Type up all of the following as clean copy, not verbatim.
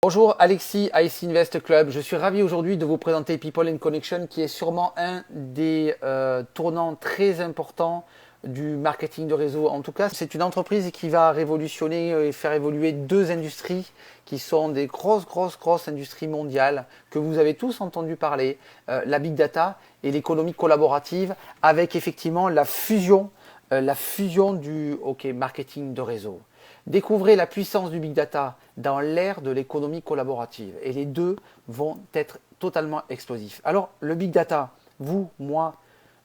Bonjour, Alexis, IC Invest Club. Je suis ravi aujourd'hui de vous présenter People and Connection qui est sûrement un des tournants très importants du marketing de réseau. En tout cas, c'est une entreprise qui va révolutionner et faire évoluer deux industries qui sont des grosses industries mondiales que vous avez tous entendu parler, la Big Data et l'économie collaborative avec effectivement la fusion du marketing de réseau. Découvrez la puissance du Big Data dans l'ère de l'économie collaborative et les deux vont être totalement explosifs. Alors le Big Data, vous, moi,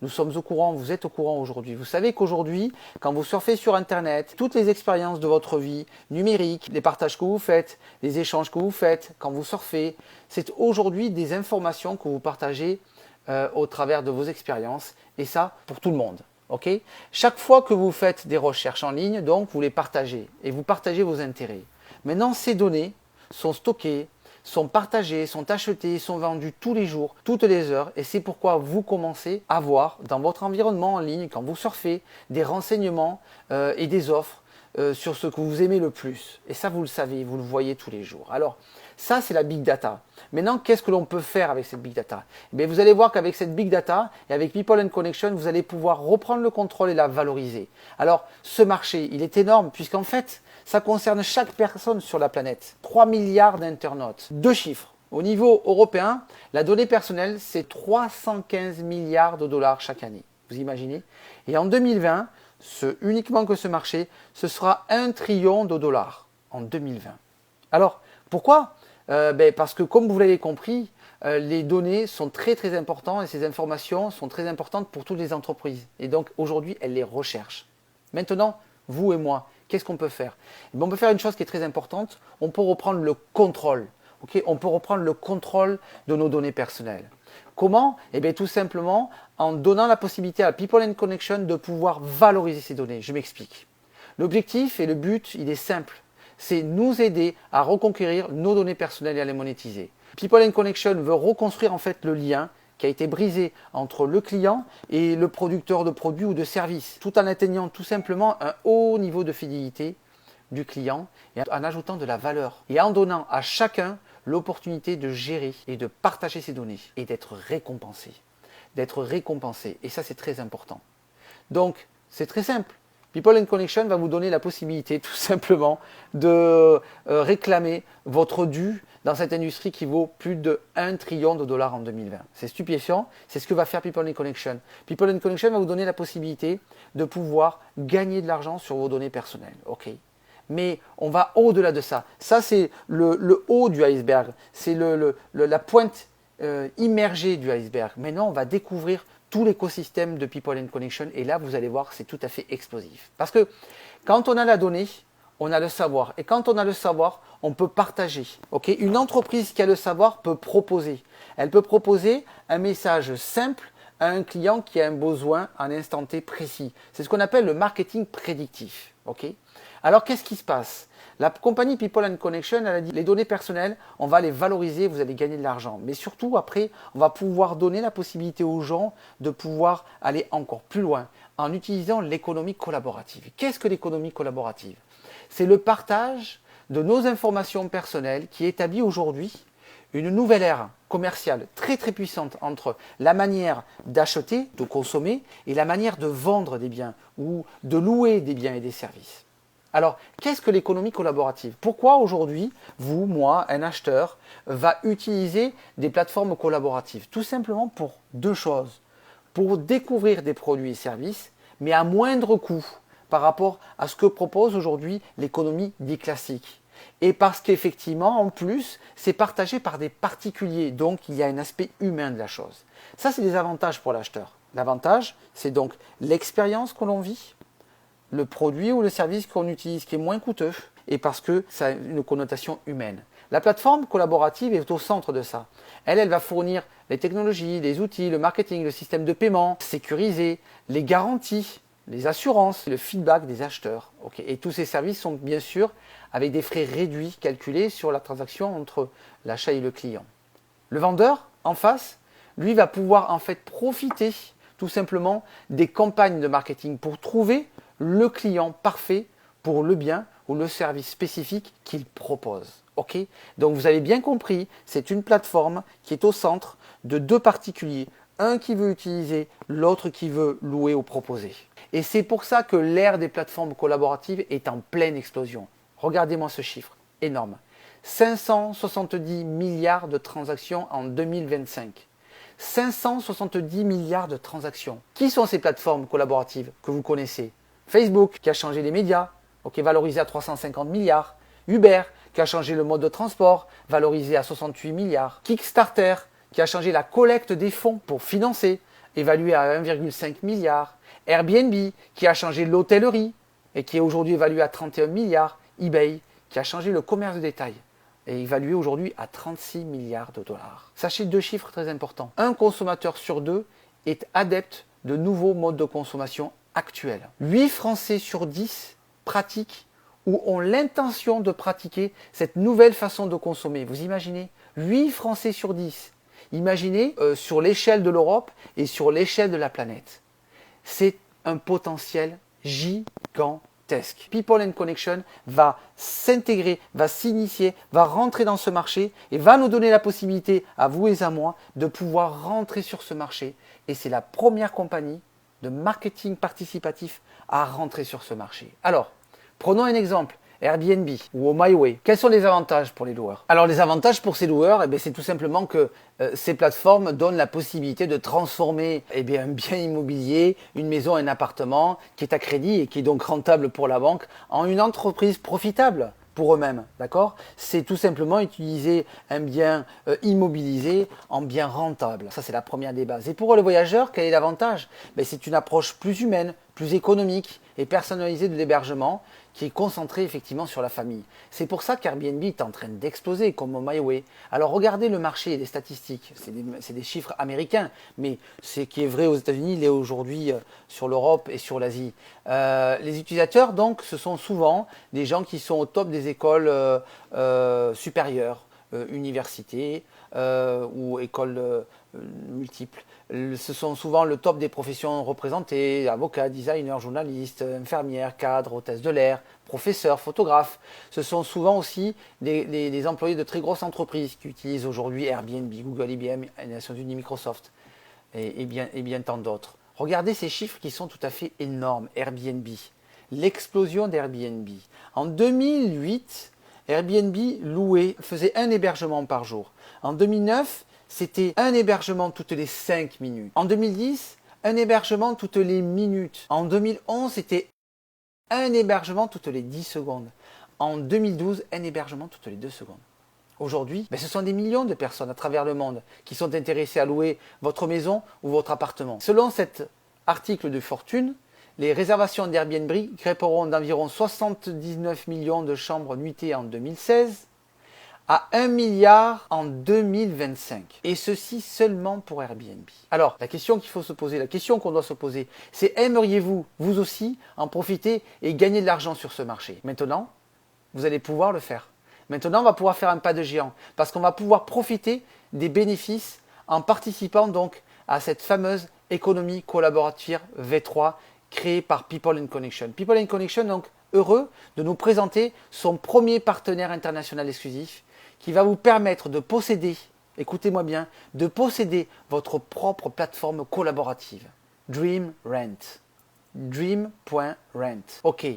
nous sommes au courant, vous êtes au courant aujourd'hui. Vous savez qu'aujourd'hui, quand vous surfez sur Internet, toutes les expériences de votre vie numérique, les partages que vous faites, les échanges que vous faites quand vous surfez, c'est aujourd'hui des informations que vous partagez au travers de vos expériences et ça pour tout le monde. Okay. Chaque fois que vous faites des recherches en ligne, donc vous les partagez et vous partagez vos intérêts. Maintenant, ces données sont stockées, sont partagées, sont achetées, sont vendues tous les jours, toutes les heures et c'est pourquoi vous commencez à voir dans votre environnement en ligne, quand vous surfez, des renseignements et des offres sur ce que vous aimez le plus. Et ça, vous le savez, vous le voyez tous les jours. Alors, ça, c'est la Big Data. Maintenant, qu'est-ce que l'on peut faire avec cette Big Data? Vous allez voir qu'avec cette Big Data et avec People and Connection, vous allez pouvoir reprendre le contrôle et la valoriser. Alors, ce marché, il est énorme puisqu'en fait, ça concerne chaque personne sur la planète. 3 milliards d'internautes. Deux chiffres. Au niveau européen, la donnée personnelle, c'est 315 milliards de dollars chaque année. Vous imaginez? Et en 2020, uniquement que ce marché, ce sera 1 trillion de dollars en 2020. Alors, pourquoi? Parce que comme vous l'avez compris, les données sont très importantes et ces informations sont très importantes pour toutes les entreprises. Et donc aujourd'hui, elles les recherchent. Maintenant, vous et moi, qu'est-ce qu'on peut faire? On peut faire une chose qui est très importante, on peut reprendre le contrôle. On peut reprendre le contrôle de nos données personnelles. Comment? Tout simplement en donnant la possibilité à People and Connection de pouvoir valoriser ces données. Je m'explique. L'objectif et le but, il est simple. C'est nous aider à reconquérir nos données personnelles et à les monétiser. People and Connection veut reconstruire en fait le lien qui a été brisé entre le client et le producteur de produits ou de services, tout en atteignant tout simplement un haut niveau de fidélité du client et en ajoutant de la valeur et en donnant à chacun l'opportunité de gérer et de partager ses données et d'être récompensé. Et ça, c'est très important. Donc, c'est très simple. People and Connection va vous donner la possibilité tout simplement de réclamer votre dû dans cette industrie qui vaut plus de 1 trillion de dollars en 2020. C'est stupéfiant, c'est ce que va faire People and Connection. People and Connection va vous donner la possibilité de pouvoir gagner de l'argent sur vos données personnelles. Mais on va au-delà de ça. Ça, c'est le haut du iceberg. C'est la pointe immergée du iceberg. Maintenant, on va découvrir tout l'écosystème de People and Connection et là, vous allez voir, c'est tout à fait explosif. Parce que quand on a la donnée, on a le savoir. Et quand on a le savoir, on peut partager. Une entreprise qui a le savoir peut proposer. Elle peut proposer un message simple à un client qui a un besoin en instant T précis. C'est ce qu'on appelle le marketing prédictif. Alors, qu'est-ce qui se passe? La compagnie People and Connection, elle a dit les données personnelles, on va les valoriser, vous allez gagner de l'argent. Mais surtout, après, on va pouvoir donner la possibilité aux gens de pouvoir aller encore plus loin en utilisant l'économie collaborative. Qu'est-ce que l'économie collaborative? C'est le partage de nos informations personnelles qui établit aujourd'hui une nouvelle ère commerciale très puissante entre la manière d'acheter, de consommer et la manière de vendre des biens ou de louer des biens et des services. Alors, qu'est-ce que l'économie collaborative? Pourquoi aujourd'hui, vous, moi, un acheteur, va utiliser des plateformes collaboratives? Tout simplement pour deux choses. Pour découvrir des produits et services, mais à moindre coût par rapport à ce que propose aujourd'hui l'économie dite classique. Et parce qu'effectivement, en plus, c'est partagé par des particuliers. Donc, il y a un aspect humain de la chose. Ça, c'est des avantages pour l'acheteur. L'avantage, c'est donc l'expérience que l'on vit, le produit ou le service qu'on utilise qui est moins coûteux et parce que ça a une connotation humaine. La plateforme collaborative est au centre de ça. Elle va fournir les technologies, les outils, le marketing, le système de paiement sécurisé, les garanties, les assurances, le feedback des acheteurs. Et tous ces services sont bien sûr avec des frais réduits calculés sur la transaction entre l'achat et le client. Le vendeur, en face, lui va pouvoir en fait profiter tout simplement des campagnes de marketing pour trouver le client parfait pour le bien ou le service spécifique qu'il propose. Ok? Donc vous avez bien compris, c'est une plateforme qui est au centre de deux particuliers. Un qui veut utiliser, l'autre qui veut louer ou proposer. Et c'est pour ça que l'ère des plateformes collaboratives est en pleine explosion. Regardez-moi ce chiffre, énorme. 570 milliards de transactions en 2025. 570 milliards de transactions. Qui sont ces plateformes collaboratives que vous connaissez? Facebook, qui a changé les médias, valorisé à 350 milliards. Uber, qui a changé le mode de transport, valorisé à 68 milliards. Kickstarter, qui a changé la collecte des fonds pour financer, évalué à 1,5 milliard. Airbnb, qui a changé l'hôtellerie et qui est aujourd'hui évalué à 31 milliards. eBay, qui a changé le commerce de détail et évalué aujourd'hui à 36 milliards de dollars. Sachez deux chiffres très importants. Un consommateur sur deux est adepte de nouveaux modes de consommation actuels. 8 Français sur 10 pratiquent ou ont l'intention de pratiquer cette nouvelle façon de consommer. Vous imaginez? 8 Français sur 10. Imaginez sur l'échelle de l'Europe et sur l'échelle de la planète. C'est un potentiel gigantesque. People and Connection va s'intégrer, va s'initier, va rentrer dans ce marché et va nous donner la possibilité, à vous et à moi, de pouvoir rentrer sur ce marché. Et c'est la première compagnie de marketing participatif à rentrer sur ce marché. Alors, prenons un exemple. Airbnb ou au MyWay. Quels sont les avantages pour les loueurs? Alors les avantages pour ces loueurs, c'est tout simplement que ces plateformes donnent la possibilité de transformer un bien immobilier, une maison, un appartement qui est à crédit et qui est donc rentable pour la banque en une entreprise profitable pour eux-mêmes, d'accord? C'est tout simplement utiliser un bien immobilisé en bien rentable. Ça, c'est la première des bases. Et pour le voyageur, quel est l'avantage? C'est une approche plus humaine, plus économique et personnalisée de l'hébergement qui est concentrée effectivement sur la famille. C'est pour ça qu'Airbnb est en train d'exploser comme au MyWay. Alors regardez le marché et les statistiques, c'est des chiffres américains, mais ce qui est vrai aux États-Unis, il est aujourd'hui sur l'Europe et sur l'Asie. Les utilisateurs, donc, ce sont souvent des gens qui sont au top des écoles supérieures, universités ou écoles multiples. Ce sont souvent le top des professions représentées, avocats, designers, journalistes, infirmières, cadres, hôtesses de l'air, professeurs, photographes. Ce sont souvent aussi des employés de très grosses entreprises qui utilisent aujourd'hui Airbnb, Google, IBM, les Nations Unies, Microsoft et bien tant d'autres. Regardez ces chiffres qui sont tout à fait énormes. Airbnb, l'explosion d'Airbnb. En 2008, Airbnb faisait un hébergement par jour. En 2009, c'était un hébergement toutes les 5 minutes. En 2010, un hébergement toutes les minutes. En 2011, c'était un hébergement toutes les 10 secondes. En 2012, un hébergement toutes les 2 secondes. Aujourd'hui, ce sont des millions de personnes à travers le monde qui sont intéressées à louer votre maison ou votre appartement. Selon cet article de Fortune, les réservations d'Airbnb crêperont d'environ 79 millions de chambres nuitées en 2016 à 1 milliard en 2025. Et ceci seulement pour Airbnb. Alors, la question qu'il faut se poser, la question qu'on doit se poser, c'est aimeriez-vous, vous aussi, en profiter et gagner de l'argent sur ce marché? Maintenant, vous allez pouvoir le faire. Maintenant, on va pouvoir faire un pas de géant parce qu'on va pouvoir profiter des bénéfices en participant donc à cette fameuse économie collaborative V3 créée par People and Connection. People and Connection, donc, heureux de nous présenter son premier partenaire international exclusif qui va vous permettre de posséder, écoutez-moi bien, de posséder votre propre plateforme collaborative. Dream Rent. Dream.rent. Ok.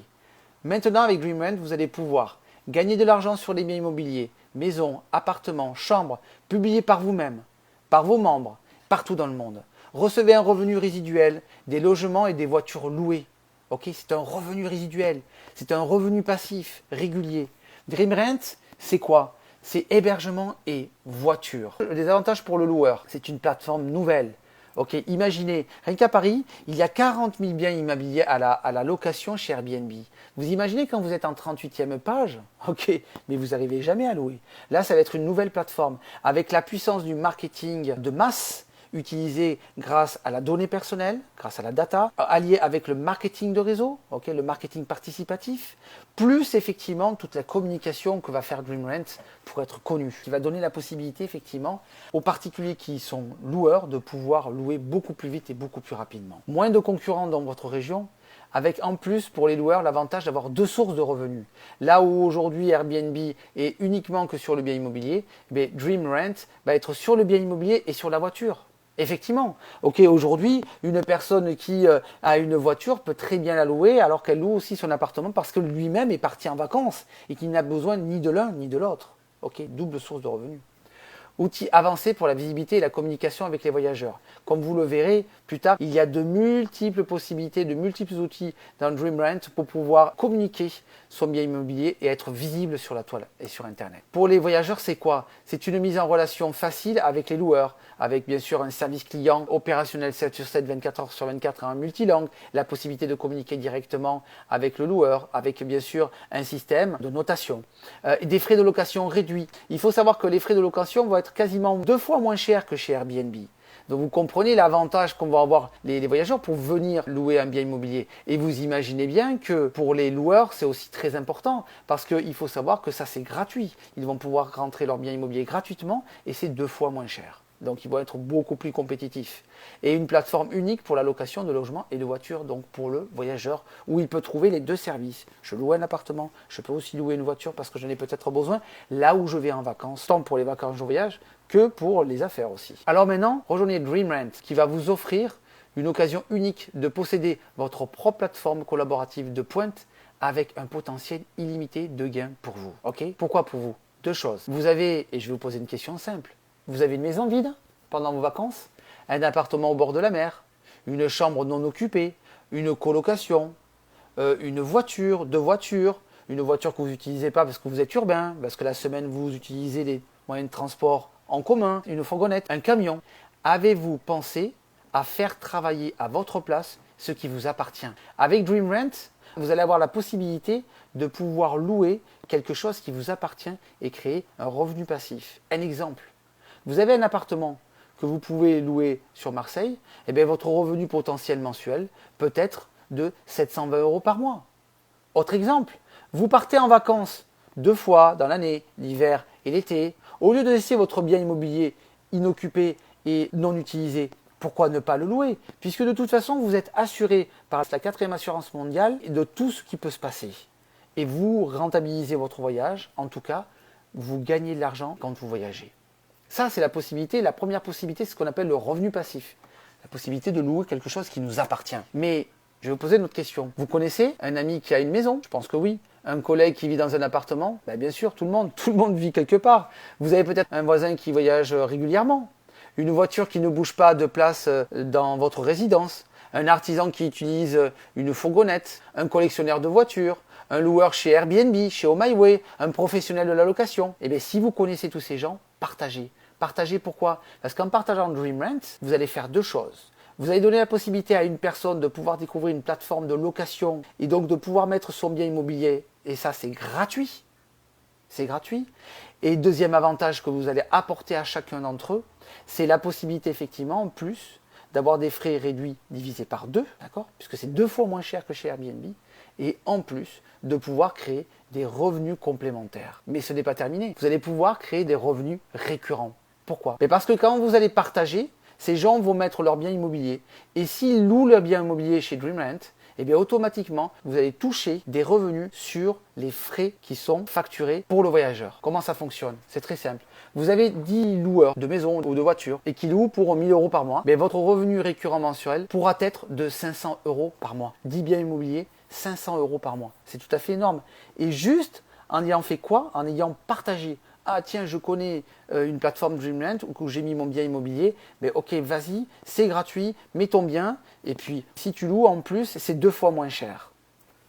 Maintenant, avec Dream Rent, vous allez pouvoir gagner de l'argent sur les biens immobiliers, maisons, appartements, chambres, publiés par vous-même, par vos membres, partout dans le monde. Recevez un revenu résiduel, des logements et des voitures louées. Ok, c'est un revenu résiduel, c'est un revenu passif, régulier. Dream Rent, c'est quoi? C'est hébergement et voiture. Les avantages pour le loueur, c'est une plateforme nouvelle. Ok, imaginez, rien qu'à Paris, il y a 40 000 biens immobiliers à la location chez Airbnb. Vous imaginez quand vous êtes en 38e page? Ok, mais vous n'arrivez jamais à louer. Là, ça va être une nouvelle plateforme avec la puissance du marketing de masse utilisé grâce à la donnée personnelle, grâce à la data, allié avec le marketing de réseau, le marketing participatif, plus effectivement toute la communication que va faire Dream Rent pour être connu, qui va donner la possibilité effectivement aux particuliers qui sont loueurs de pouvoir louer beaucoup plus vite et beaucoup plus rapidement. Moins de concurrents dans votre région, avec en plus pour les loueurs l'avantage d'avoir deux sources de revenus. Là où aujourd'hui Airbnb est uniquement que sur le bien immobilier, Dream Rent va être sur le bien immobilier et sur la voiture. Effectivement, ok, aujourd'hui, une personne qui a une voiture peut très bien la louer alors qu'elle loue aussi son appartement parce que lui-même est parti en vacances et qu'il n'a besoin ni de l'un ni de l'autre. Ok, double source de revenus. Outil avancé pour la visibilité et la communication avec les voyageurs. Comme vous le verrez plus tard, il y a de multiples possibilités, de multiples outils dans Dream Rent pour pouvoir communiquer son bien immobilier et être visible sur la toile et sur Internet. Pour les voyageurs, c'est quoi? C'est une mise en relation facile avec les loueurs, avec bien sûr un service client opérationnel 7 sur 7, 24 heures sur 24 en multilangue, la possibilité de communiquer directement avec le loueur, avec bien sûr un système de notation, des frais de location réduits. Il faut savoir que les frais de location vont être quasiment 2 fois moins chers que chez Airbnb. Donc vous comprenez l'avantage qu'ont va avoir les voyageurs pour venir louer un bien immobilier. Et vous imaginez bien que pour les loueurs, c'est aussi très important parce qu'il faut savoir que ça c'est gratuit. Ils vont pouvoir rentrer leur bien immobilier gratuitement et c'est 2 fois moins cher. Donc ils vont être beaucoup plus compétitifs. Et une plateforme unique pour la location de logements et de voitures, donc pour le voyageur, où il peut trouver les deux services. Je loue un appartement, je peux aussi louer une voiture parce que j'en ai peut-être besoin là où je vais en vacances, tant pour les vacances de voyage que pour les affaires aussi. Alors maintenant, rejoignez Dream Rent qui va vous offrir une occasion unique de posséder votre propre plateforme collaborative de pointe avec un potentiel illimité de gains pour vous. Ok? Pourquoi pour vous? Deux choses. Vous avez, et je vais vous poser une question simple, vous avez une maison vide pendant vos vacances, un appartement au bord de la mer, une chambre non occupée, une colocation, une voiture, deux voitures, une voiture que vous n'utilisez pas parce que vous êtes urbain, parce que la semaine vous utilisez les moyens de transport en commun, une fourgonnette, un camion. Avez-vous pensé à faire travailler à votre place ce qui vous appartient? Avec Dream Rent, vous allez avoir la possibilité de pouvoir louer quelque chose qui vous appartient et créer un revenu passif. Un exemple. Vous avez un appartement que vous pouvez louer sur Marseille, et bien votre revenu potentiel mensuel peut être de 720 € par mois. Autre exemple, vous partez en vacances 2 fois dans l'année, l'hiver et l'été. Au lieu de laisser votre bien immobilier inoccupé et non utilisé, pourquoi ne pas le louer? Puisque de toute façon, vous êtes assuré par la 4e assurance mondiale de tout ce qui peut se passer. Et vous rentabilisez votre voyage, en tout cas, vous gagnez de l'argent quand vous voyagez. Ça, c'est la possibilité. La première possibilité, c'est ce qu'on appelle le revenu passif. La possibilité de louer quelque chose qui nous appartient. Mais je vais vous poser une autre question. Vous connaissez un ami qui a une maison? Je pense que oui. Un collègue qui vit dans un appartement? Bien sûr, tout le monde vit quelque part. Vous avez peut-être un voisin qui voyage régulièrement. Une voiture qui ne bouge pas de place dans votre résidence. Un artisan qui utilise une fourgonnette. Un collectionneur de voitures. Un loueur chez Airbnb, chez HomeAway, un professionnel de la location. Et bien, si vous connaissez tous ces gens, partagez. Partagez pourquoi? Parce qu'en partageant Dream Rent, vous allez faire 2 choses. Vous allez donner la possibilité à une personne de pouvoir découvrir une plateforme de location et donc de pouvoir mettre son bien immobilier. Et ça, c'est gratuit. C'est gratuit. Et deuxième avantage que vous allez apporter à chacun d'entre eux, c'est la possibilité effectivement en plus d'avoir des frais réduits divisés par 2, d'accord? Puisque c'est 2 fois moins cher que chez Airbnb. Et en plus de pouvoir créer des revenus complémentaires. Mais ce n'est pas terminé. Vous allez pouvoir créer des revenus récurrents. Pourquoi? Parce que quand vous allez partager, ces gens vont mettre leur bien immobilier. Et s'ils louent leur bien immobilier chez Dream Rent, et bien automatiquement, vous allez toucher des revenus sur les frais qui sont facturés pour le voyageur. Comment ça fonctionne? C'est très simple. Vous avez 10 loueurs de maisons ou de voitures et qui louent pour 1 000 € par mois. Mais votre revenu récurrent mensuel pourra être de 500 € par mois. 10 biens immobiliers, 500 € par mois. C'est tout à fait énorme. Et juste en ayant fait quoi? En ayant partagé. Ah tiens, je connais une plateforme Dream Rent où j'ai mis mon bien immobilier. Mais ok, vas-y, c'est gratuit, mets ton bien. Et puis, si tu loues en plus, c'est 2 fois moins cher.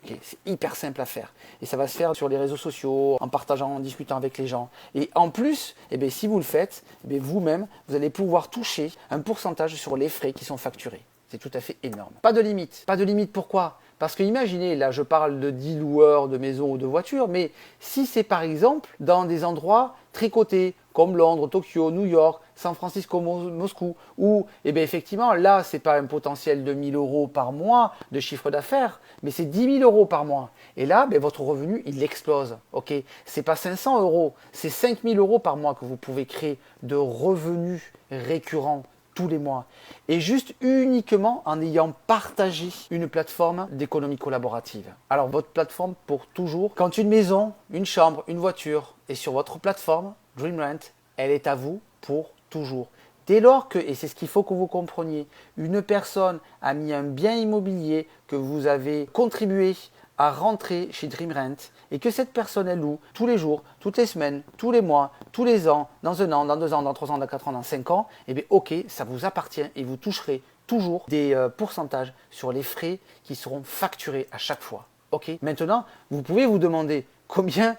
Okay, c'est hyper simple à faire. Et ça va se faire sur les réseaux sociaux, en partageant, en discutant avec les gens. Et en plus, si vous le faites, vous-même, vous allez pouvoir toucher un pourcentage sur les frais qui sont facturés. C'est tout à fait énorme. Pas de limite. Pas de limite, pourquoi? Parce que imaginez, là je parle de 10 loueurs de maisons ou de voitures, mais si c'est par exemple dans des endroits très cotés, comme Londres, Tokyo, New York, San Francisco, Moscou, où effectivement là c'est pas un potentiel de 1 000 € par mois de chiffre d'affaires, mais c'est 10 000 € par mois. Et là, votre revenu il explose. Ok, c'est pas 500 €, c'est 5 000 € par mois que vous pouvez créer de revenus récurrents tous les mois. Et juste uniquement en ayant partagé une plateforme d'économie collaborative. Alors votre plateforme pour toujours. Quand une maison, une chambre, une voiture est sur votre plateforme, DreamRent, elle est à vous pour toujours. Dès lors que, et c'est ce qu'il faut que vous compreniez, une personne a mis un bien immobilier que vous avez contribué à rentrer chez DreamRent et que cette personne elle loue tous les jours, toutes les semaines, tous les mois, tous les ans, dans un an, dans 2 ans, dans 3 ans, dans 4 ans, dans 5 ans, eh bien ok, ça vous appartient et vous toucherez toujours des pourcentages sur les frais qui seront facturés à chaque fois. Ok. Maintenant, vous pouvez vous demander combien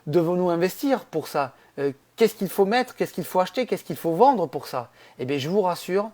devons-nous investir pour ça? Qu'est-ce qu'il faut mettre? Qu'est-ce qu'il faut acheter? Qu'est-ce qu'il faut vendre pour ça? Eh bien, je vous rassure,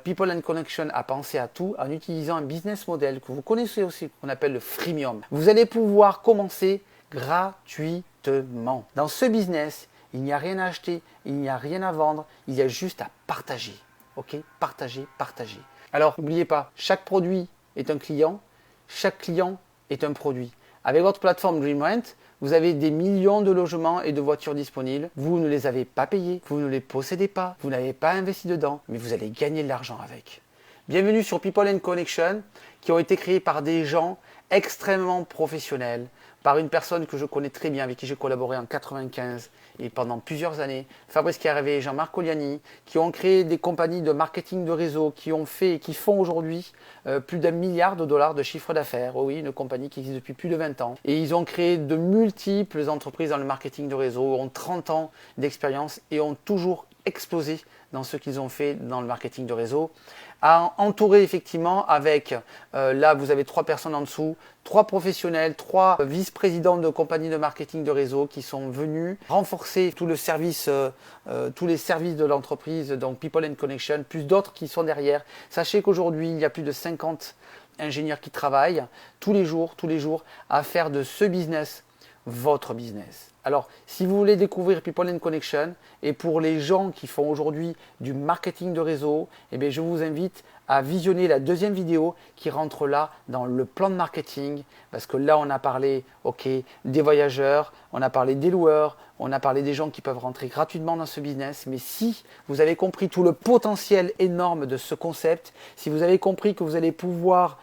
People and Connection a pensé à tout en utilisant un business model que vous connaissez aussi, qu'on appelle le freemium. Vous allez pouvoir commencer gratuitement. Dans ce business, il n'y a rien à acheter, il n'y a rien à vendre, il y a juste à partager. Ok? Partager, partager. Alors, n'oubliez pas, chaque produit est un client, chaque client est un produit. Avec votre plateforme DreamRent, vous avez des millions de logements et de voitures disponibles. Vous ne les avez pas payés, vous ne les possédez pas, vous n'avez pas investi dedans, mais vous allez gagner de l'argent avec. Bienvenue sur People and Connection, qui ont été créés par des gens extrêmement professionnels, par une personne que je connais très bien, avec qui j'ai collaboré en 95 et pendant plusieurs années, Fabrice Carré et Jean-Marc Oliani, qui ont créé des compagnies de marketing de réseau, qui ont fait et qui font aujourd'hui plus d'1 milliard de dollars de chiffre d'affaires. Oh oui, une compagnie qui existe depuis plus de 20 ans. Et ils ont créé de multiples entreprises dans le marketing de réseau, ont 30 ans d'expérience et ont toujours explosé dans ce qu'ils ont fait dans le marketing de réseau, entouré effectivement avec, là vous avez 3 personnes en dessous, 3 professionnels, 3 vice-présidents de compagnies de marketing de réseau qui sont venus renforcer tout le service, tous les services de l'entreprise, donc People and Connection, plus d'autres qui sont derrière. Sachez qu'aujourd'hui il y a plus de 50 ingénieurs qui travaillent tous les jours à faire de ce business votre business. Alors, si vous voulez découvrir People and Connection, et pour les gens qui font aujourd'hui du marketing de réseau, eh bien, je vous invite à visionner la deuxième vidéo qui rentre là dans le plan de marketing, parce que là, on a parlé des voyageurs, on a parlé des loueurs, on a parlé des gens qui peuvent rentrer gratuitement dans ce business. Mais si vous avez compris tout le potentiel énorme de ce concept, si vous avez compris que vous allez pouvoir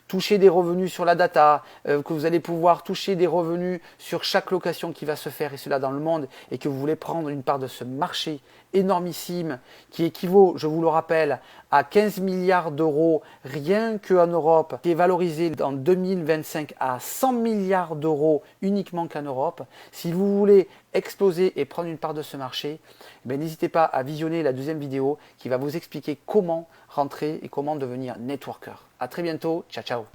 toucher des revenus sur la data, que vous allez pouvoir toucher des revenus sur chaque location qui va se faire, et cela dans le monde, et que vous voulez prendre une part de ce marché énormissime qui équivaut, je vous le rappelle, à 15 milliards d'euros rien qu'en Europe, qui est valorisé en 2025 à 100 milliards d'euros uniquement qu'en Europe. Si vous voulez exploser et prendre une part de ce marché, n'hésitez pas à visionner la deuxième vidéo qui va vous expliquer comment rentrer et comment devenir networker. À très bientôt, ciao ciao.